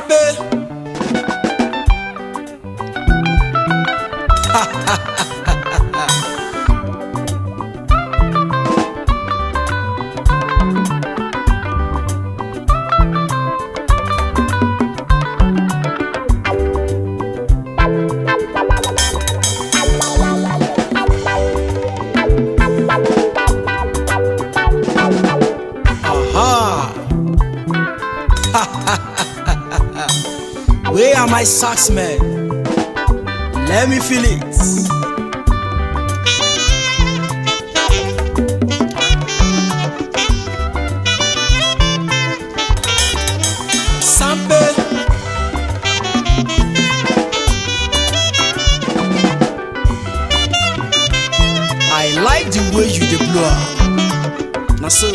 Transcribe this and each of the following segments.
Sampe. Where are my socks, man? Let me feel it. Sampe. I like the way you dey blow. Now so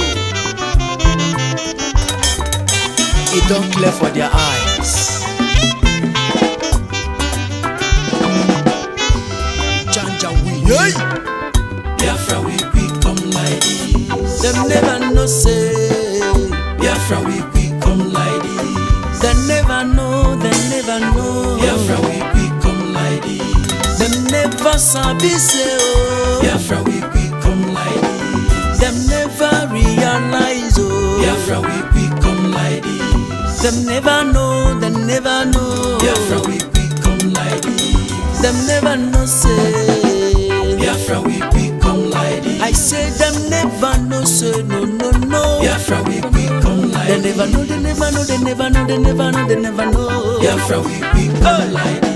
it don't clear for their eyes. Hey! Biafra we come like this. Them never know say Biafra we come like this. Them never know, them never know. Biafra we come like this. Them never sabi say oh. Biafra we come like this. Them never realize oh. Biafra we come like this. Them never know, them never know. Biafra we come like this. Them never know say Biafra we come like this. I say them never know say no no no. Biafra we come like They this. never know, they never know, they never know, they never know, they never know. Biafra we come like this.